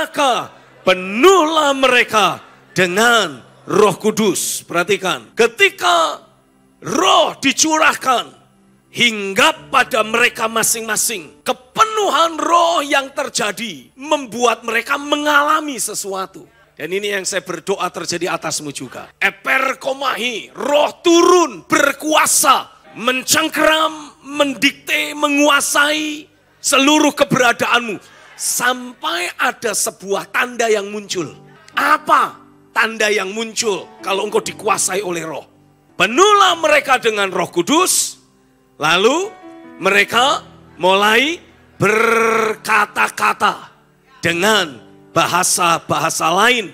maka penuhlah mereka dengan Roh Kudus. Perhatikan, ketika Roh dicurahkan hingga pada mereka masing-masing, kepenuhan Roh yang terjadi membuat mereka mengalami sesuatu. Dan ini yang saya berdoa terjadi atasmu juga. Eperkomahi, Roh turun berkuasa, mencengkeram, mendikte, menguasai seluruh keberadaanmu. Sampai ada sebuah tanda yang muncul. Apa tanda yang muncul kalau engkau dikuasai oleh Roh? Penuhlah mereka dengan Roh Kudus, lalu mereka mulai berkata-kata dengan bahasa-bahasa lain,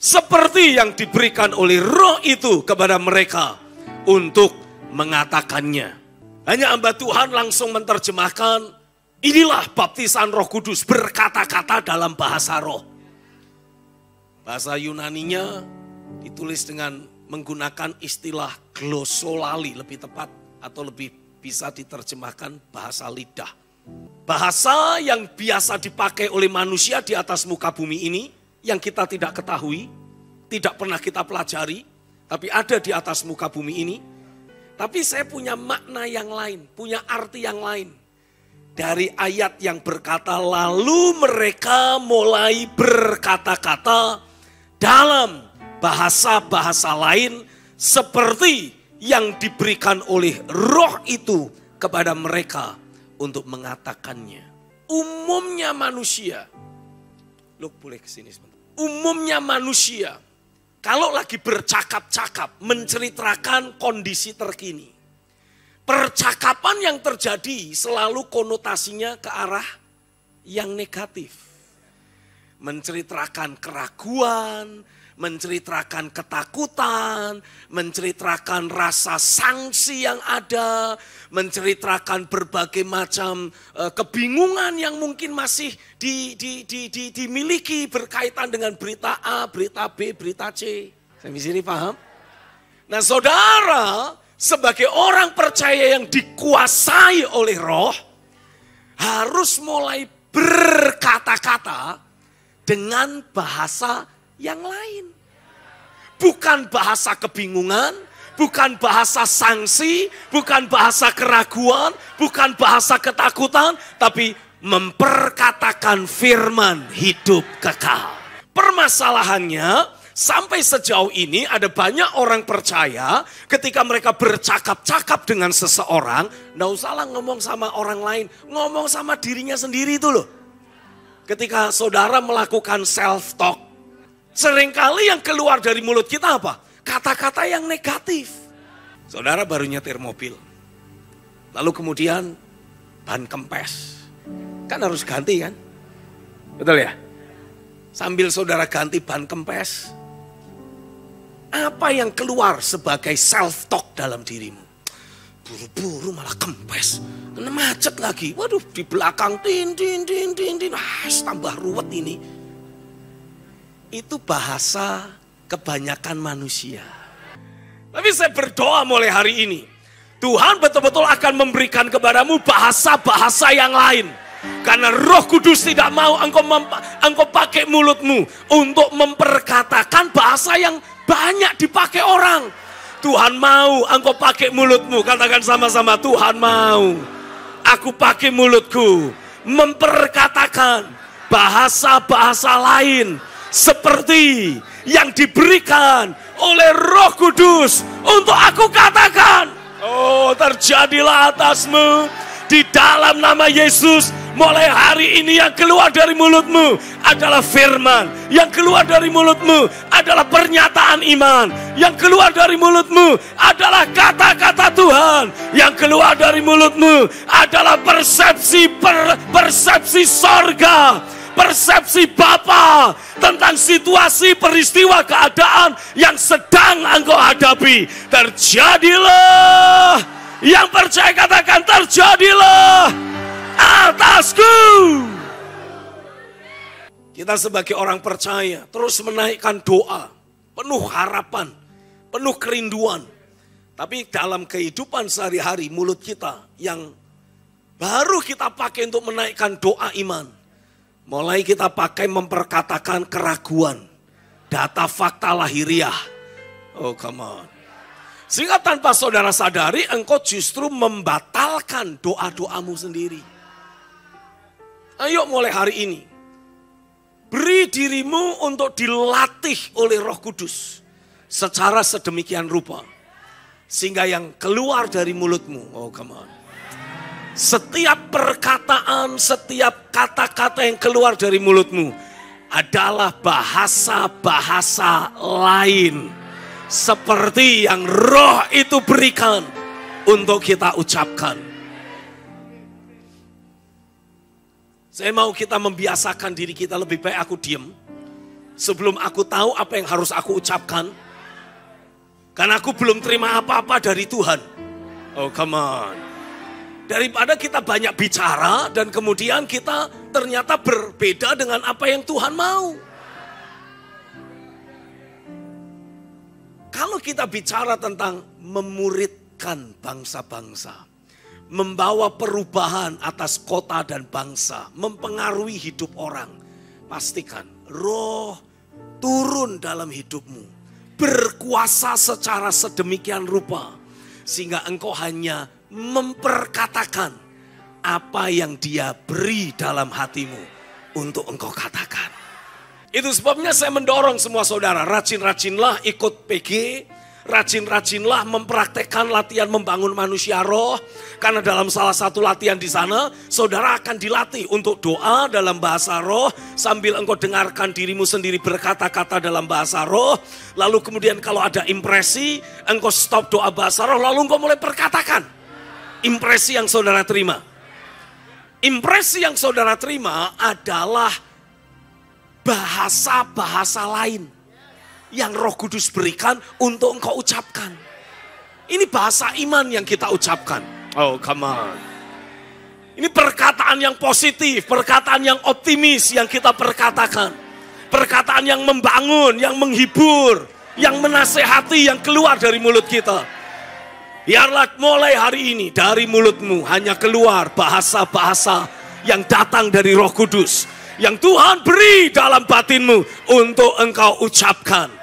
seperti yang diberikan oleh Roh itu kepada mereka untuk mengatakannya. Hanya hamba Tuhan langsung menerjemahkan, inilah baptisan Roh Kudus, berkata-kata dalam bahasa roh. Bahasa Yunaninya ditulis dengan menggunakan istilah glosolali lebih tepat, atau lebih bisa diterjemahkan bahasa lidah. Bahasa yang biasa dipakai oleh manusia di atas muka bumi ini, yang kita tidak ketahui, tidak pernah kita pelajari, tapi ada di atas muka bumi ini. Tapi saya punya makna yang lain, punya arti yang lain. Dari ayat yang berkata, lalu mereka mulai berkata-kata dalam bahasa-bahasa lain, seperti yang diberikan oleh Roh itu kepada mereka untuk mengatakannya. Umumnya manusia, Look, boleh kesini sebentar. Umumnya manusia, kalau lagi bercakap-cakap, menceritakan kondisi terkini, percakapan yang terjadi selalu konotasinya ke arah yang negatif. Menceritakan keraguan, menceritakan ketakutan, menceritakan rasa sanksi yang ada, menceritakan berbagai macam kebingungan yang mungkin masih dimiliki berkaitan dengan berita A, berita B, berita C. Sampai sini paham? Nah saudara, sebagai orang percaya yang dikuasai oleh Roh, harus mulai berkata-kata dengan bahasa yang lain. Bukan bahasa kebingungan, bukan bahasa sanksi, bukan bahasa keraguan, bukan bahasa ketakutan, tapi memperkatakan firman hidup kekal. Permasalahannya, sampai sejauh ini ada banyak orang percaya ketika mereka bercakap-cakap dengan seseorang, nggak usahlah ngomong sama orang lain, ngomong sama dirinya sendiri itu loh. Ketika saudara melakukan self-talk, seringkali yang keluar dari mulut kita apa? Kata-kata yang negatif. Saudara baru nyetir mobil, lalu kemudian ban kempes, kan harus ganti kan? Betul ya? Sambil saudara ganti ban kempes, apa yang keluar sebagai self-talk dalam dirimu? Buru-buru malah kempes, kena macet lagi. Waduh, di belakang tin, tambah ruwet ini. Itu bahasa kebanyakan manusia. Tapi saya berdoa mulai hari ini, Tuhan betul-betul akan memberikan kepadamu bahasa-bahasa yang lain. Karena Roh Kudus tidak mau engkau pakai mulutmu untuk memperkatakan bahasa yang banyak dipakai orang. Tuhan mau engkau pakai mulutmu, katakan sama-sama, Tuhan mau aku pakai mulutku memperkatakan bahasa-bahasa lain seperti yang diberikan oleh Roh Kudus untuk aku katakan. Oh, terjadilah atasmu di dalam nama Yesus. Mulai hari ini yang keluar dari mulutmu adalah firman. Yang keluar dari mulutmu adalah pernyataan iman. Yang keluar dari mulutmu adalah kata-kata Tuhan. Yang keluar dari mulutmu adalah persepsi sorga. Persepsi Bapa tentang situasi, peristiwa, keadaan yang sedang engkau hadapi. Terjadilah. Yang percaya katakan terjadilah atasku. Kita sebagai orang percaya terus menaikkan doa, penuh harapan, penuh kerinduan. Tapi dalam kehidupan sehari-hari mulut kita yang baru kita pakai untuk menaikkan doa iman, Mulai kita pakai memperkatakan keraguan, data fakta lahiriah. Oh come on. Sehingga tanpa saudara sadari, engkau justru membatalkan doa-doamu sendiri. Ayo mulai hari ini, beri dirimu untuk dilatih oleh Roh Kudus secara sedemikian rupa. Sehingga yang keluar dari mulutmu, oh come on. Setiap perkataan, setiap kata-kata yang keluar dari mulutmu adalah bahasa-bahasa lain. Seperti yang Roh itu berikan untuk kita ucapkan. Saya mau kita membiasakan diri kita, lebih baik aku diam sebelum aku tahu apa yang harus aku ucapkan. Karena aku belum terima apa-apa dari Tuhan. Oh come on. Daripada kita banyak bicara dan kemudian kita ternyata berbeda dengan apa yang Tuhan mau. Kalau kita bicara tentang memuridkan bangsa-bangsa, membawa perubahan atas kota dan bangsa, mempengaruhi hidup orang, pastikan Roh turun dalam hidupmu, berkuasa secara sedemikian rupa, sehingga engkau hanya memperkatakan apa yang Dia beri dalam hatimu untuk engkau katakan. Itu sebabnya saya mendorong semua saudara, rajin-rajinlah ikut PG, rajin-rajinlah mempraktekkan latihan membangun manusia roh. Karena dalam salah satu latihan di sana, saudara akan dilatih untuk doa dalam bahasa roh, sambil engkau dengarkan dirimu sendiri berkata-kata dalam bahasa roh. Lalu kemudian kalau ada impresi, engkau stop doa bahasa roh, lalu engkau mulai perkatakan impresi yang saudara terima. Impresi yang saudara terima adalah bahasa-bahasa lain yang Roh Kudus berikan untuk engkau ucapkan. Ini bahasa iman yang kita ucapkan. Oh come on. Ini perkataan yang positif, perkataan yang optimis yang kita perkatakan. Perkataan yang membangun, yang menghibur, yang menasehati, yang keluar dari mulut kita. Biarlah mulai hari ini dari mulutmu hanya keluar bahasa-bahasa yang datang dari Roh Kudus, yang Tuhan beri dalam batinmu untuk engkau ucapkan.